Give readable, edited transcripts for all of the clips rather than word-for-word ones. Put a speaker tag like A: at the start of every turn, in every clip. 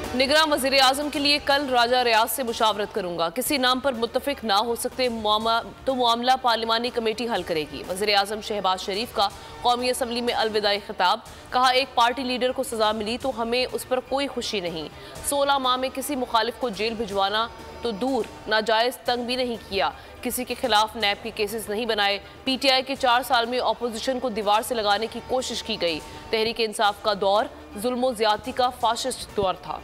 A: निगरां वज़ीर आज़म के लिए कल राजा रियाज से मुशावरत करूंगा। किसी नाम पर मुत्तफिक ना हो सकते तो मामला पार्लिमानी कमेटी हल करेगी। वज़ीर आज़म शहबाज शरीफ का कौमी असम्बली में अलविदाई खिताब। कहा, एक पार्टी लीडर को सजा मिली तो हमें उस पर कोई खुशी नहीं। 16 माह में किसी मुखालिफ को जेल भिजवाना तो दूर, नाजायज तंग भी नहीं किया। किसी के खिलाफ नैब के केसेस नहीं बनाए। पीटीआई के 4 साल में अपोजिशन को दीवार से लगाने की कोशिश की गई। तहरीक इंसाफ का दौर जुल्म ज्यादती का फाशिस्ट दौर था।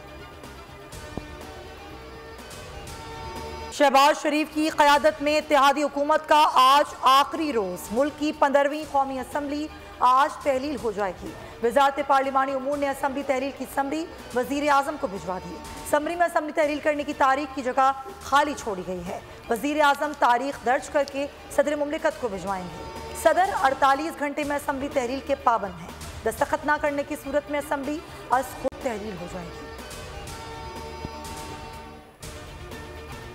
B: शहबाज शरीफ की क़यादत में इत्तेहादी हुकूमत का आज आखिरी रोज़। मुल्क की 15वीं कौमी असम्बली आज तहलील हो जाएगी। वज़ारत पार्लिमानी उमूर ने असम्बली तहलील की समरी वज़ीर आज़म को भिजवा दी। समरी में असम्बली तहलील करने की तारीख की जगह खाली छोड़ी गई है। वज़ीर आज़म तारीख दर्ज करके सदर मुमलिकत को भिजवाएंगे। सदर 48 घंटे में असम्बली तहलील के पाबंद हैं। दस्तखत न करने की सूरत में असम्बली अज खुद तहलील हो जाएगी।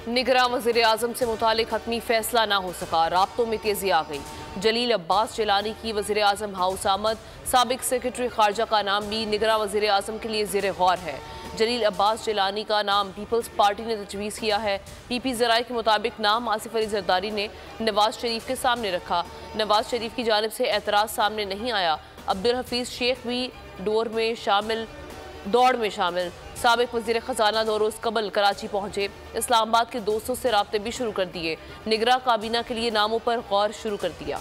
A: निगरां वज़ीर आज़म से मुतालिक हतमी फैसला ना हो सका। राब्तों में तेजी आ गई। जलील अब्बास जिलानी की वज़ीर आज़म हाउस आमद। साबिक सेक्रेटरी खारजा का नाम भी निगरां वज़ीर आज़म के लिए ज़ेर गौर है। जलील अब्बास जिलानी का नाम पीपल्स पार्टी ने तजवीज़ किया है। पीपी ज़राए के मुताबिक नाम आसिफ अली जरदारी ने नवाज शरीफ के सामने रखा। नवाज शरीफ की जानिब से एतराज़ सामने नहीं आया। अब्दुल हफीज़ शेख भी दौड़ में शामिल। साबिक वज़ीर ख़जाना 2 रोज़ कबल कराची पहुंचे। इस्लामाबाद के दोस्तों से राब्ते भी शुरू कर दिए। निगरां काबीना के लिए नामों पर गौर शुरू कर दिया।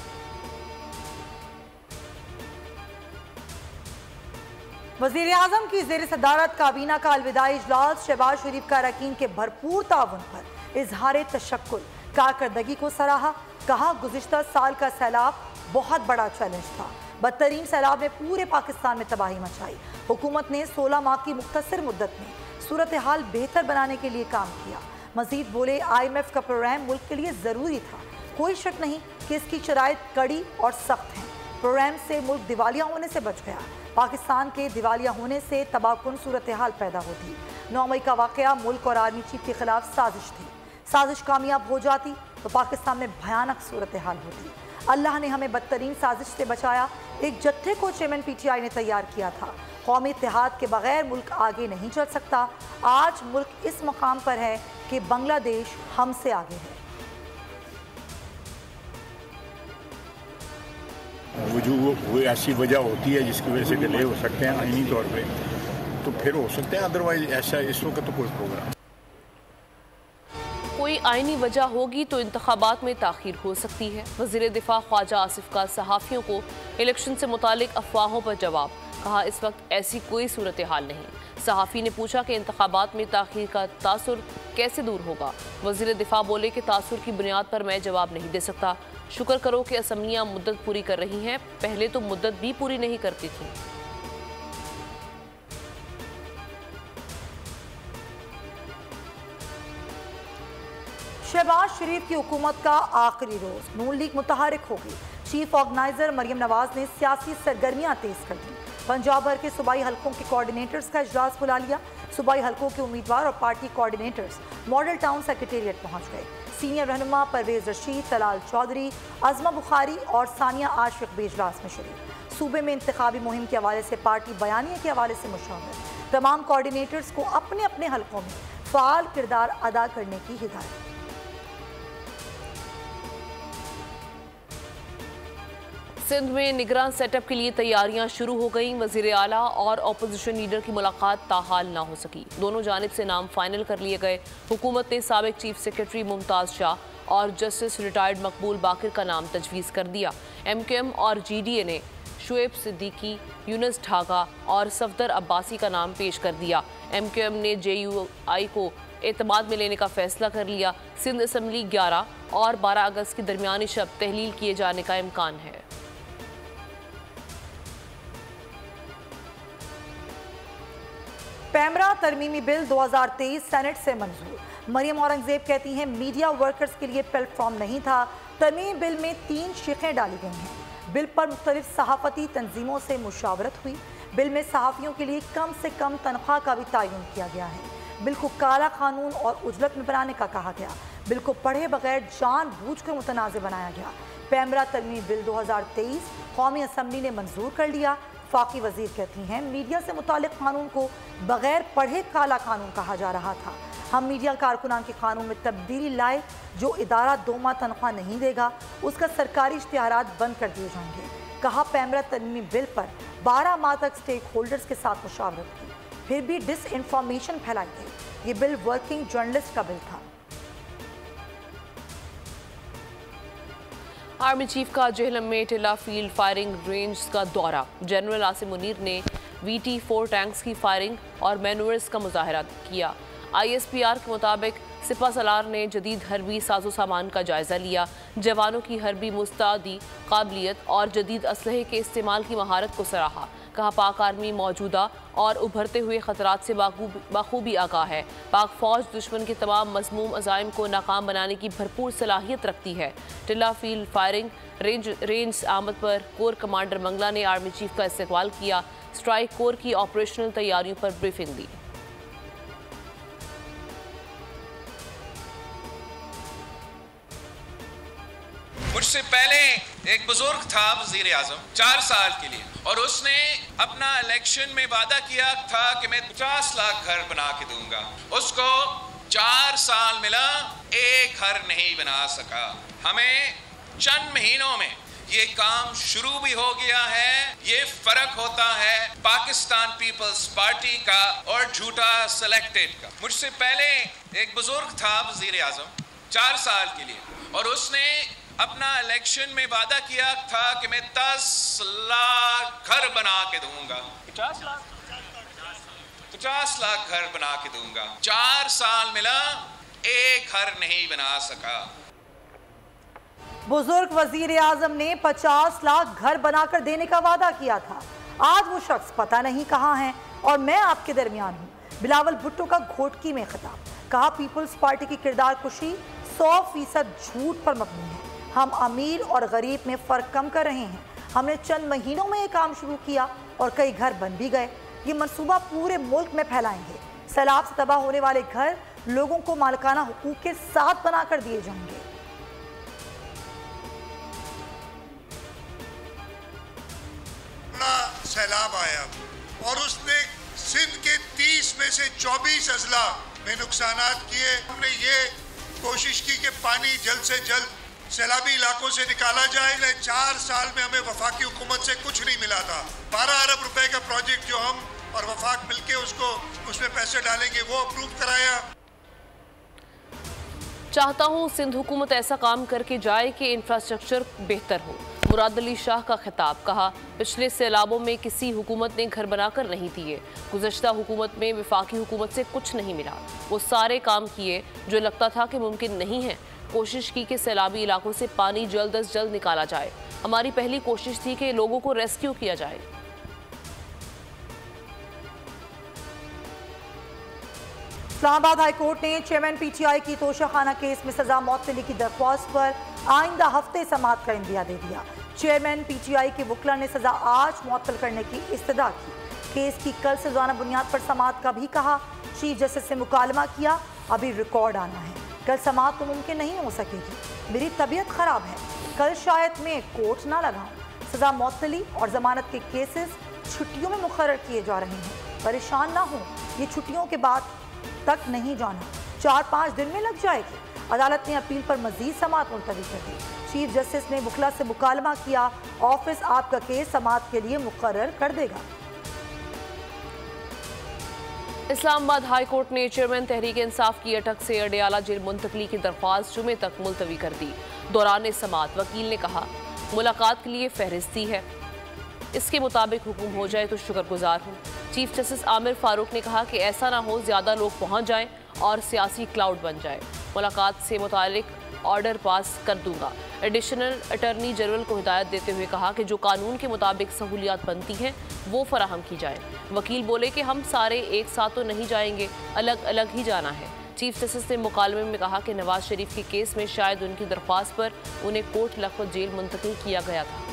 B: वज़ीर आज़म की ज़ेर सदारत काबीना का अलविदाई इजलास। शहबाज शरीफ का अरकान के भरपूर ताउन पर इजहार तशक्कुर। कारकर्दगी को सराहा। कहा, गुज़िश्ता साल का सैलाब बहुत बड़ा चैलेंज था। बदतरीन सैलाब ने पूरे पाकिस्तान में तबाही मचाई। हुकूमत ने 16 माह की मुख्तसर मुद्दत में सूरत हाल बेहतर बनाने के लिए काम किया। मजीद बोले, IMF का प्रोग्राम मुल्क के लिए ज़रूरी था। कोई शक नहीं कि इसकी शराइत कड़ी और सख्त हैं। प्रोग्राम से मुल्क दिवालिया होने से बच गया। पाकिस्तान के दिवालिया होने से तबाहकुन सूरत हाल पैदा होती। 9 मई का वाक़या मुल्क और आर्मी चीफ के खिलाफ साजिश थी। साजिश कामयाब हो जाती तो पाकिस्तान में भयानक सूरत हाल होती। अल्लाह ने हमें बदतरीन साजिश से बचाया। एक जत्थे को चेयरमैन PTI ने तैयार किया था। कौमी इत्तेहाद के बगैर मुल्क आगे नहीं चल सकता। आज मुल्क इस मकाम पर है कि बांग्लादेश हमसे आगे है।
C: वो ऐसी वजह होती है जिसकी वजह से डिले हो सकते हैं आईनी तौर पे, तो फिर हो सकते हैं। अदरवाइज ऐसा इस वक्त तो कोई प्रोग्राम
A: कोई आईनी वजह होगी तो इंतखाबात में ताखीर हो सकती है। वज़ीर दिफा ख्वाजा आसिफ का सहाफ़ियों को इलेक्शन से मुतालिक अफवाहों पर जवाब। कहा, इस वक्त ऐसी कोई सूरत हाल नहीं। सहाफ़ी ने पूछा कि इंतखाबात में ताखीर का तासुर कैसे दूर होगा। वज़ीर दिफा बोले कि तासुर की बुनियाद पर मैं जवाब नहीं दे सकता। शुक्र करो कि असम्बलियाँ मुद्दत पूरी कर रही हैं, पहले तो मुद्दत भी पूरी नहीं करती थी।
B: शहबाज शरीफ की हुकूमत का आखिरी रोज। नून लीग मुतहरिक हो गई। चीफ ऑर्गेनाइजर मरियम नवाज ने सियासी सरगर्मियां तेज कर दी। पंजाब भर के सूबाई हलकों के कोऑर्डिनेटर्स का इजलास बुला लिया। सूबाई हलकों के उम्मीदवार और party coordinators model town secretariat पहुंच गए। सीनियर रहनुमा परवेज रशीद, तलाल चौधरी, अजमा बुखारी और सानिया आशिक भी इजलास में शरीक। सूबे में इंतखाबी मुहिम के हवाले से पार्टी बयानिए के हवाले से मुशावरत। तमाम कोऑर्डिनेटर्स को अपने अपने हलकों में फाल किरदार अदा करने की हिदायत।
A: सिंध में निगरान सेटअप के लिए तैयारियां शुरू हो गईं। वजीर आला और अपोजिशन लीडर की मुलाकात ताहाल ना हो सकी। दोनों जानिब से नाम फाइनल कर लिए गए। हुकूमत ने साबिक चीफ सेक्रेटरी मुमताज़ शाह और जस्टिस रिटायर्ड मकबूल बाकिर का नाम तजवीज़ कर दिया। MQM और GDA ने शुएब सिद्दीकी, यूनुस ढाका और सफदर अब्बासी का नाम पेश कर दिया। MQM ने JUI को एतमाद में लेने का फैसला कर लिया। सिंध असम्बली 11 और 12 अगस्त की दरमियानी शब तहलील किए जाने का इम्कान है।
B: पैमरा तरमीमी बिल 2023 सेनेट से मंजूर। मरियम औरंगजेब कहती हैं, मीडिया वर्कर्स के लिए प्लेटफॉर्म नहीं था। तरमीमी बिल में 3 शिकें डाली गई हैं। बिल पर मुख्तलिफ सहाफ़ती तंजीमों से मुशावरत हुई। बिल में सहाफ़ियों के लिए कम से कम तनख्वाह का भी तयन किया गया है। बिल को काला कानून और उजलत में बनाने का कहा गया। बिल को पढ़े बगैर जानबूझकर मुतनाज़ बनाया गया। पैमरा तरमीमी बिल 2023 कौमी असम्बली ने मंजूर कर लिया। फाकी वजीर कहती हैं, मीडिया से मुतालिक कानून को बगैर पढ़े काला कानून कहा जा रहा था। हम मीडिया कारकुनान के कानून में तब्दीली लाए। जो इदारा 2 माह तनख्वाह नहीं देगा उसका सरकारी इश्तिहारात बंद कर दिए जाएंगे। कहा पैमरा तरमीमी बिल पर 12 माह तक स्टेक होल्डर्स के साथ मुशावरत की, फिर भी डिस इंफॉर्मेशन फैलाई गई। ये बिल वर्किंग जर्नलिस्ट का बिल था।
A: आर्मी चीफ का जेहलम में टिल्ला फील्ड फायरिंग रेंज का दौरा। जनरल आसिम मुनीर ने VT-4 टैंक्स की फायरिंग और मैनूवर्स का मुजाहरा किया। ISPR के मुताबिक सिपा सलार ने जदीद हरबी साजो सामान का जायजा लिया। जवानों की हरबी मुस्तादी काबिलियत और जदीद असलहे के इस्तेमाल की महारत को सराहा। कहा पाक आर्मी मौजूदा और उभरते हुए खतरात से बाखूबी आगाह है। पाक फौज दुश्मन के तमाम मज़मूम अज़ाइम को नाकाम बनाने की भरपूर सलाहियत रखती है। टिल्ला फील्ड फायरिंग रेंज आमद पर कोर कमांडर मंगला ने आर्मी चीफ का इस्तकबाल किया। स्ट्राइक कोर की ऑपरेशनल तैयारियों पर ब्रीफिंग दी।
D: मुझसे पहले एक बुजुर्ग था वजीर आजम 4 साल के लिए, और उसने अपना इलेक्शन में वादा किया था कि मैं 50 लाख घर बना के दूंगा। उसको 4 साल मिला, एक घर नहीं बना सका। हमें चंद महीनों में ये काम शुरू भी हो गया है। ये फर्क होता है पाकिस्तान पीपल्स पार्टी का और झूठा सिलेक्टेड का। मुझसे पहले एक बुजुर्ग था वजीर आजम 4 साल के लिए, और उसने अपना इलेक्शन में वादा किया था कि मैं 10 लाख घर बना के दूंगा। 50 लाख घर बना के दूंगा। 4 साल मिला, एक घर नहीं बना सका।
B: बुजुर्ग वजीर आजम ने 50 लाख घर बनाकर देने का वादा किया था। आज वो शख्स पता नहीं कहाँ है और मैं आपके दरमियान हूँ। बिलावल भुट्टो का घोटकी में खिताब। कहा पीपल्स पार्टी की किरदार कुशी 100% झूठ पर मबनी है। हम अमीर और गरीब में फ़र्क कम कर रहे हैं। हमने चंद महीनों में ये काम शुरू किया और कई घर बन भी गए। ये मंसूबा पूरे मुल्क में फैलाएंगे। सैलाब से तबाह होने वाले घर लोगों को मालिकाना हुकूक के साथ बनाकर दिए जाएंगे।
E: सैलाब आया और उसने सिंध के 30 में से 24 अजला में नुकसानात किए। हमने ये कोशिश की कि पानी जल्द से जल्द सैलाबी इलाकों से निकाला जाए। 4 साल में हमें वफाकी हुकूमत से कुछ नहीं मिला था। 12 अरब रुपए का प्रोजेक्ट जो हम और वफाक मिलके उसमें पैसे डालेंगे वो अप्रूव कराया।
A: चाहता हूँ सिंध हुकूमत ऐसा काम करके जाए कि इंफ्रास्ट्रक्चर बेहतर हो। मुराद अली शाह का खिताब। कहा पिछले सैलाबों में किसी हुकूमत ने घर बनाकर नहीं दिए। गुज़श्ता हुकूमत में वफाकी हुकूमत से कुछ नहीं मिला। वो सारे काम किए जो लगता था कि मुमकिन नहीं है। कोशिश की कि सैलाबी इलाकों से पानी जल्द अज जल्द निकाला जाए। हमारी पहली कोशिश थी कि लोगों को रेस्क्यू किया जाए।
B: इस्लामाबाद हाईकोर्ट ने चेयरमैन PTI की तोशाखाना केस में सजा मौतली की दरख्वास्त पर आइंदा हफ्ते समाअत का इंदिया दे दिया। चेयरमैन PTI के वकला ने सजा आज मुअत्तल करने की इस्तदा की। केस की कल से रोजाना बुनियाद पर समाअत का भी कहा। चीफ जस्टिस से मुकालमा किया, अभी रिकॉर्ड आना है। कल समाअत तो मुमकिन नहीं हो सकेगी। मेरी तबीयत खराब है, कल शायद मैं कोर्ट ना लगाऊं। सजा मुअत्तली और जमानत के केसेस छुट्टियों में मुकर्रर किए जा रहे हैं। परेशान ना हो, ये छुट्टियों के बाद तक नहीं जाना, 4-5 दिन में लग जाएगी। अदालत ने अपील पर मजीद समाअत मुलतवी कर दी। चीफ जस्टिस ने वकला से मुकालमा किया, ऑफिस आपका केस समाअत के लिए मुकर्रर कर देगा।
A: इस्लामाबाद हाई कोर्ट ने चेयरमैन तहरीक इंसाफ की अटक से अडयाला जेल मुंतकली की दरख्वास्त जुमे तक मुलतवी कर दी। दौरान समाअत वकील ने कहा मुलाकात के लिए फहरिस्ती है, इसके मुताबिक हुक्म हो जाए तो शुक्रगुजार हूँ। चीफ जस्टिस आमिर फारूक ने कहा कि ऐसा ना हो ज़्यादा लोग पहुँच जाएं और सियासी क्लाउड बन जाए। मुलाकात से मुतालिक ऑर्डर पास कर दूंगा। एडिशनल अटर्नी जनरल को हिदायत देते हुए कहा कि जो कानून के मुताबिक सहूलियात बनती हैं वो फराहम की जाए। वकील बोले कि हम सारे एक साथ तो नहीं जाएंगे, अलग अलग ही जाना है। चीफ जस्टिस ने मुकालमे में कहा कि नवाज शरीफ के केस में शायद उनकी दरख्वास्त पर उन्हें कोर्ट लखपत जेल मुंतकिल किया गया था।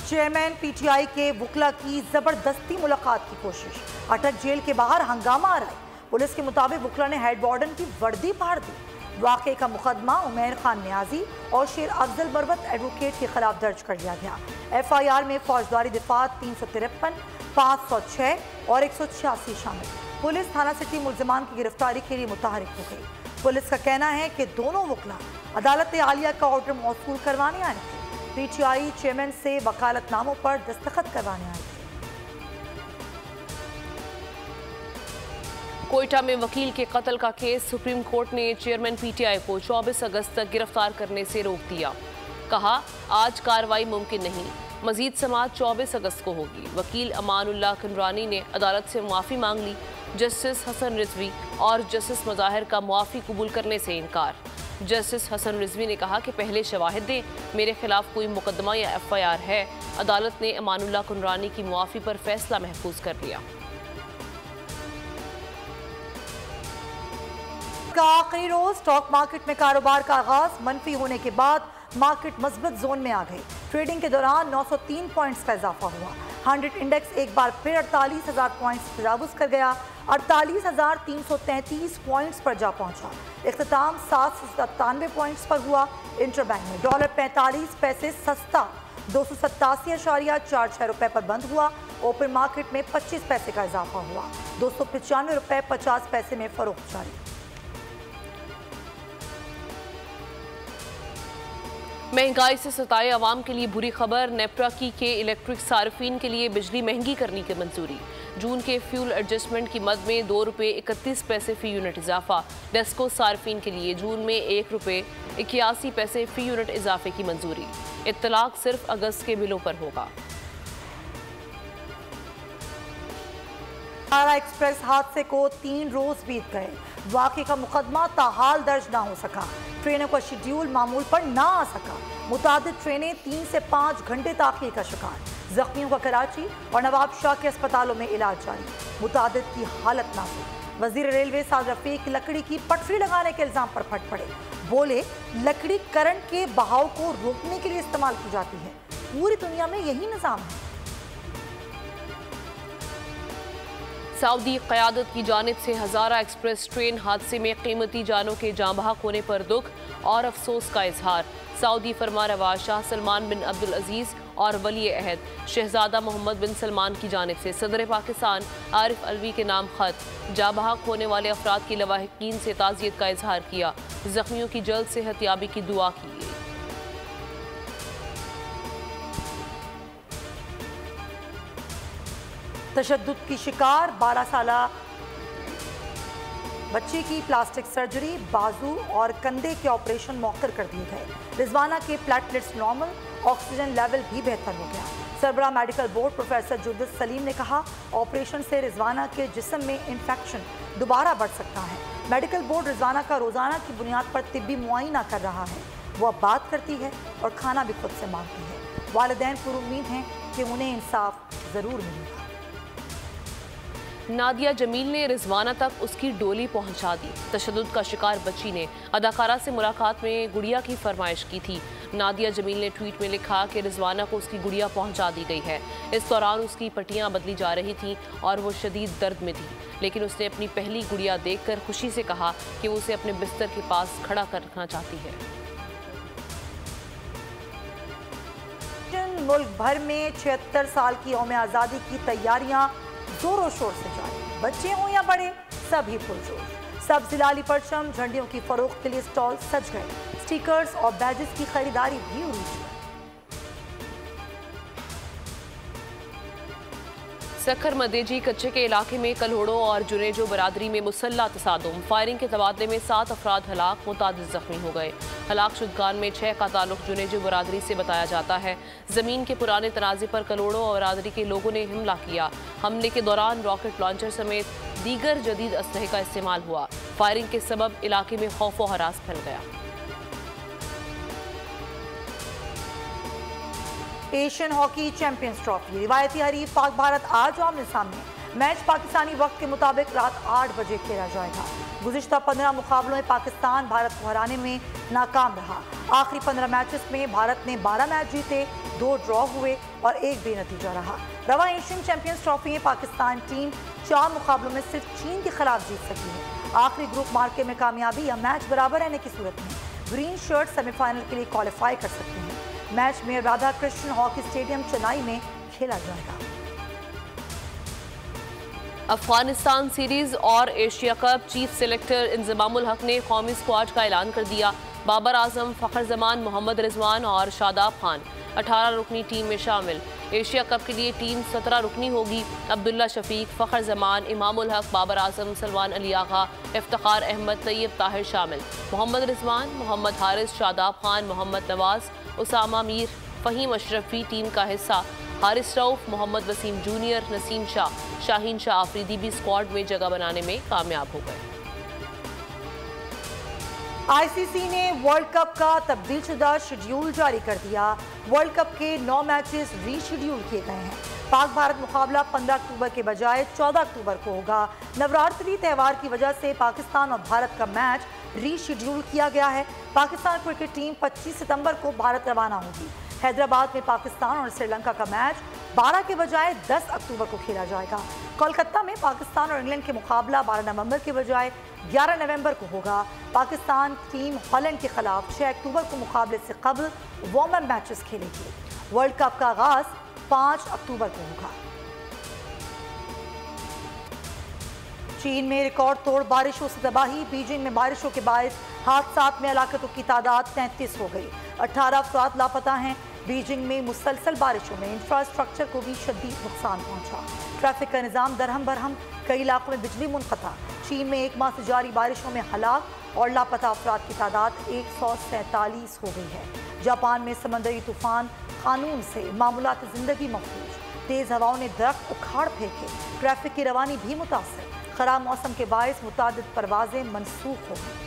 B: चेयरमैन PTI के वकला की जबरदस्ती मुलाकात की कोशिश। अटक जेल के बाहर हंगामा आ रहा है। पुलिस के मुताबिक वकला ने हेड वार्डन की वर्दी फाड़ दी। वाक़े का मुकदमा उमैर खान न्याजी और शेर अफजल बरवत एडवोकेट के खिलाफ दर्ज कर लिया गया। FIR में फौजदारी दिफा 353, 506 और 186 शामिल। पुलिस थाना सिटी मुल्जिमान की गिरफ्तारी के लिए मुतहरिक हो गई। पुलिस का कहना है कि दोनों वकला अदालत आलिया का ऑर्डर मौसूल करवाने आए थे। PTI चेयरमैन से वकालतनामों पर दस्तखत करवाने आए थे।
A: कोयटा में वकील के कत्ल का केस सुप्रीम कोर्ट ने चेयरमैन PTI को 24 अगस्त तक गिरफ्तार करने से रोक दिया। कहा, आज कार्रवाई मुमकिन नहीं, मजीद समाअत 24 अगस्त को होगी। वकील अमानुल्लाह कुनरानी ने अदालत से माफ़ी मांग ली। जस्टिस हसन रिजवी और जस्टिस मज़ाहिर का मुआफ़ी कबूल करने से इनकार। जस्टिस हसन रिजवी ने कहा कि पहले शवाहिद दें, मेरे खिलाफ कोई मुकदमा या FIR है। अदालत ने अमानुल्लाह कुनरानी की मुआफ़ी पर फैसला महफूज कर लिया।
B: का आखिरी रोज स्टॉक मार्केट में कारोबार का आगाज मनफी होने के बाद मार्केट मजबूत जोन में आ गई। ट्रेडिंग के दौरान 903 पॉइंट्स का इजाफा हुआ। 100 इंडेक्स एक बार फिर 48,000 पॉइंट्स तजावुज़ कर गया। 48,333 पॉइंट्स पर जा पहुंचा। इख्तिताम 797 पॉइंट्स पर हुआ। इंटरबैंक में डॉलर 45 पैसे सस्ता 287.46 रुपए पर बंद हुआ। ओपन मार्केट में 25 पैसे का इजाफा हुआ। 295 रुपए 50 पैसे में फरोख्त जारी।
A: महंगाई से सताए अवाम के लिए बुरी खबर। नेप्रा के इलेक्ट्रिक सार्फिन के लिए बिजली महंगी करने की मंजूरी। जून के फ्यूल एडजस्टमेंट की मद में 2 रुपये 31 पैसे फ़ी यूनिट इजाफा। डेस्को सार्फिन के लिए जून में 1 रुपये 81 पैसे फ़ी यूनिट इजाफे की मंजूरी। इत्तलाक सिर्फ अगस्त के बिलों पर होगा।
B: एक्सप्रेस हादसे को 3 रोज बीत गए। वाक़े का मुकदमा ताहाल दर्ज ना हो सका। ट्रेनों का शेड्यूल मामूल पर ना आ सका। मुतादिद ट्रेनें 3 से 5 घंटे ताख़ीर का शिकार। जख्मियों का कराची और नवाब शाह के अस्पतालों में इलाज जारी। मुतादिद की हालत नाजुक। वज़ीर रेलवे साद रफ़ीक लकड़ी की पटरी लगाने के इल्ज़ाम पर फट पड़े। बोले, लकड़ी करंट के बहाव को रोकने के लिए इस्तेमाल की जाती है। पूरी दुनिया में यही निज़ाम है।
A: सऊदी क़यादत की जानिब से हज़ारा एक्सप्रेस ट्रेन हादसे में कीमती जानों के जाँ बहक होने पर दुख और अफसोस का इजहार। सऊदी फरमारवा शाह सलमान बिन अब्दुल अजीज़ और वली अहद शहजादा मोहम्मद बिन सलमान की जानिब से सदर पाकिस्तान आरिफ अलवी के नाम खत जाँ बहक होने वाले अफराद की लवाहिकीन से ताज़ियत का इजहार किया। जख्मियों की जल्द सेहतयाबी की दुआ की।
B: तशद्दुद की शिकार 12 साला बच्ची की प्लास्टिक सर्जरी, बाजू और कंधे के ऑपरेशन मौखर कर दिए गए। रिजवाना के प्लेटलेट्स नॉर्मल, ऑक्सीजन लेवल भी बेहतर हो गया। सरबराह मेडिकल बोर्ड प्रोफेसर जुर्दत सलीम ने कहा, ऑपरेशन से रिजवाना के जिस्म में इन्फेक्शन दोबारा बढ़ सकता है। मेडिकल बोर्ड रिजवाना का रोजाना की बुनियाद पर तिब्बी मुआयना कर रहा है। वो अब बात करती है और खाना भी खुद से मांगती है। वालिदैन पर उम्मीद हैं कि उन्हें इंसाफ जरूर मिलेगा।
A: नादिया जमील ने रिजवाना तक उसकी डोली पहुंचा दी। तशद्दुद का शिकार बच्ची ने अदाकारा से मुलाकात में गुड़िया की फरमाइश की थी। नादिया जमील ने ट्वीट में लिखा कि रिजवाना को उसकी गुड़िया पहुंचा दी गई है। इस दौरान उसकी पट्टियां बदली जा रही थीं और वो शदीद दर्द में थी, लेकिन उसने अपनी पहली गुड़िया देखकर खुशी से कहा कि वो उसे अपने बिस्तर के पास खड़ा कर रखना चाहती है।
B: मुल्क भर में 76 साल की यौम आज़ादी की तैयारियां जोरों शोर से जारी। बच्चे हों या बड़े, सभी पुरजोश। सब जिलाली परचम झंडियों की फरोख्त के लिए स्टॉल सज गए। स्टिकर्स और बैजेस की खरीदारी भी उरूज पर।
A: सखर मदेजी कच्चे के इलाके में कल्होड़ों और जुनेजो बरादरी में मुसल्ला तसादुम। फायरिंग के तबादले में 7 अफराद हलाक, मुतादिद जख्मी हो गए। हलाक शुदगान में 6 का ताल्लुक जुनेजो बरादरी से बताया जाता है। जमीन के पुराने तनाज़े पर कल्होड़ों और बरादरी के लोगों ने हमला किया। हमले के दौरान रॉकेट लॉन्चर समेत दीगर जदीद असलहे का इस्तेमाल हुआ। फायरिंग के सबब इलाके में खौफ व हरास फैल गया।
B: एशियन हॉकी चैंपियंस ट्रॉफी रिवायती हरीफ पाक भारत आज आमने सामने। मैच पाकिस्तानी वक्त के मुताबिक रात 8 बजे खेला जाएगा। गुज़िश्ता 15 मुकाबलों में पाकिस्तान भारत को हराने में नाकाम रहा। आखिरी 15 मैचेस में भारत ने 12 मैच जीते, 2 ड्रॉ हुए और 1 बेनतीजा रहा। रवा एशियन चैंपियंस ट्रॉफी में पाकिस्तान टीम 4 मुकाबलों में सिर्फ चीन के खिलाफ जीत सकी है। आखिरी ग्रुप मार्के में कामयाबी या मैच बराबर रहने की सूरत में ग्रीन शर्ट सेमीफाइनल के लिए क्वालिफाई कर सकते हैं। मैच में राधा कृष्ण हॉकी स्टेडियम चेन्नई में खेला जाएगा।
A: अफगानिस्तान सीरीज और Asia cup chief selector Inzamam-ul हक ने कौमी स्क्वाड का ऐलान कर दिया। बाबर आजम, फखर जमान, मोहम्मद रिजवान और शादाब खान 18 रुकनी टीम में शामिल। एशिया कप के लिए टीम 17 रुकनी होगी। अब्दुल्ला शफीक, फखर जमान, इमामुल हक, बाबर आजम, सलमान अली आगा, इफ्तिखार अहमद, तैयब ताहिर शामिल। मोहम्मद रिजवान, मोहम्मद हारिस, शादाब खान, मोहम्मद नवाज, उसामा मीर, फ़हीम अशरफ भी टीम का हिस्सा। हारिस रऊफ, मोहम्मद वसीम जूनियर, नसीम शाह, शाहीन शाह आफरीदी भी स्क्वाड में जगह बनाने में कामयाब हो गए।
B: आईसीसी ने वर्ल्ड कप का तब्दीलशुदा शेड्यूल जारी कर दिया। वर्ल्ड कप के 9 मैचेस रीशेड्यूल किए गए हैं। पाक भारत मुकाबला 15 अक्टूबर के बजाय 14 अक्टूबर को होगा। नवरात्रि त्यौहार की वजह से पाकिस्तान और भारत का मैच रीशेड्यूल किया गया है। पाकिस्तान क्रिकेट टीम 25 सितंबर को भारत रवाना होगी। हैदराबाद में पाकिस्तान और श्रीलंका का मैच 12 के बजाय 10 अक्टूबर को खेला जाएगा। कोलकाता में पाकिस्तान और इंग्लैंड के मुकाबला 12 नवंबर के बजाय 11 नवंबर को होगा। पाकिस्तान टीम हॉलैंड के खिलाफ 6 अक्टूबर को मुकाबले से कबल वार्म अप मैचेस खेलेगी। वर्ल्ड कप का आगाज 5 अक्टूबर को होगा। चीन में रिकॉर्ड तोड़ बारिशों से तबाही। बीजिंग में बारिशों के बायस हादसात में हलाकतों की तादाद 33 हो गई। 18 अफराद लापता हैं। बीजिंग में मुसलसल बारिशों में इंफ्रास्ट्रक्चर को भी शदीद नुकसान पहुंचा। ट्रैफिक का निज़ाम दरहम बरहम, कई इलाकों में बिजली मुनक़ता। चीन में एक माह से जारी बारिशों में हलाक और लापता अफराद की तादाद 147 हो गई है। जापान में समंदरी तूफान कानून से मामूलात ज़िंदगी महफूज। तेज़ हवाओं ने दरख्त उखाड़ फेंके। ट्रैफिक की रवानी भी मुतासर। खराब मौसम के बायस मुतादिद परवाजें मनसूख हो गई।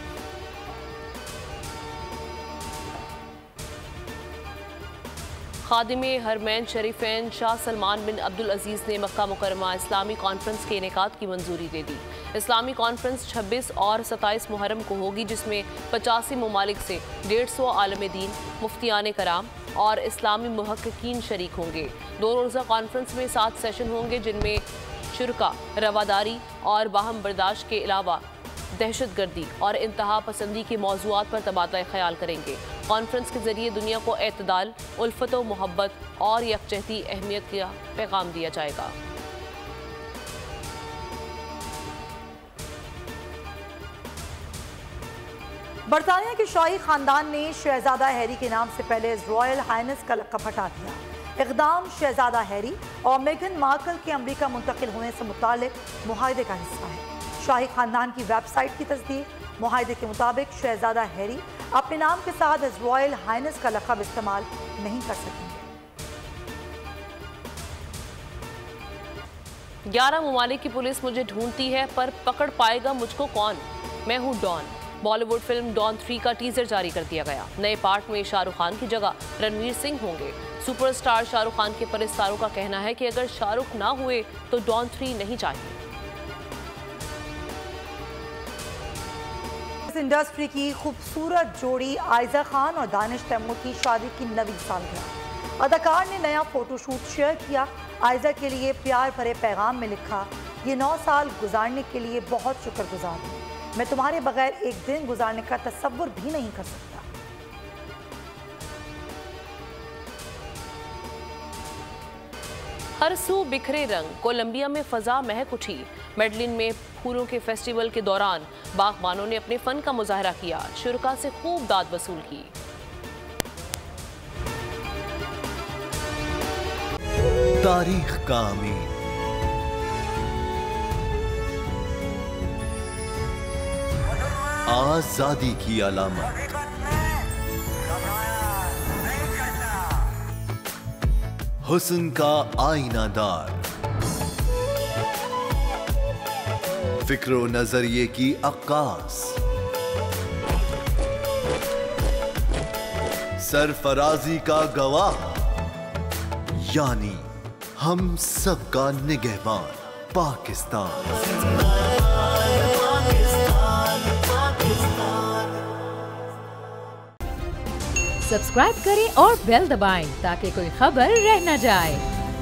A: खादिमे हरमैन शरीफैन शाह सलमान बिन अब्दुल अजीज़ ने मक्का मुकरमा इस्लामी कॉन्फ्रेंस के इनेकाद की मंजूरी दे दी। इस्लामी कॉन्फ्रेंस 26 और 27 मुहर्रम को होगी, जिसमें 85 ममालिक से 150 आलम दीन, मुफ्तियान कराम और इस्लामी मुहक्किकीन शरीक होंगे। 2 रोज़ा कॉन्फ्रेंस में 7 सेशन होंगे, जिनमें शुरका रवादारी और बाहम बर्दाश्त के अलावा दहशतगर्दी और इंतहा पसंदी के मौज़ूआत पर तबादला ख्याल करेंगे। कॉन्फ्रेंस के जरिए दुनिया को एतदाल, उल्फत व मोहब्बत और यकजहती अहमियत का पैगाम दिया जाएगा।
B: बरतानिया के शाही खानदान ने शहजादा हैरी के नाम से पहले रॉयल हाइनेस का लक़ब हटा दिया। इक़दाम शहजादा हैरी और मेगन मार्कल के अमरीका मुंतकिल होने से मुताल्लिक मुआहदे का हिस्सा है। शाही खानदान की वेबसाइट की तस्दीक। मुआहदे के मुताबिक शहजादा हैरी अपने नाम के साथ रॉयल हाइनेस का लक़ब इस्तेमाल नहीं कर सकेंगे।
A: 11 ममालिक की पुलिस मुझे ढूंढती है, पर पकड़ पाएगा मुझको कौन? मैं हूँ डॉन। बॉलीवुड फिल्म डॉन 3 का टीजर जारी कर दिया गया। नए पार्ट में शाहरुख खान की जगह रणवीर सिंह होंगे। सुपरस्टार शाहरुख खान के परिस्तारों का कहना है कि अगर शाहरुख ना हुए तो डॉन 3 नहीं चाहिए।
B: इंडस्ट्री की खूबसूरत जोड़ी आयजा खान और दानिश तैमूर की शादी की 9वीं सालगिरह। अदाकार ने नया फोटोशूट शेयर किया। आयजा के लिए प्यार भरे पैगाम में लिखा, ये 9 साल गुजारने के लिए बहुत शुक्रगुजार हूँ। मैं तुम्हारे बगैर एक दिन गुजारने का तसव्वुर भी नहीं कर सकता।
A: हर सू बिखरे रंग। कोलंबिया में फजा महक उठी। मेडलिन में फूलों के फेस्टिवल के दौरान बागबानों ने अपने फन का मुजाहरा किया। शुरका से खूब दाद वसूल की।
F: तारीख का अमीर, आजादी की अलामत, हुस्न का आईनादार, फिक्रो नजरिए की अक्कास, सरफराजी का गवाह, यानी हम सबका निगहबान पाकिस्तान।
G: सब्सक्राइब करें और बेल दबाएं ताकि कोई खबर रह न जाए।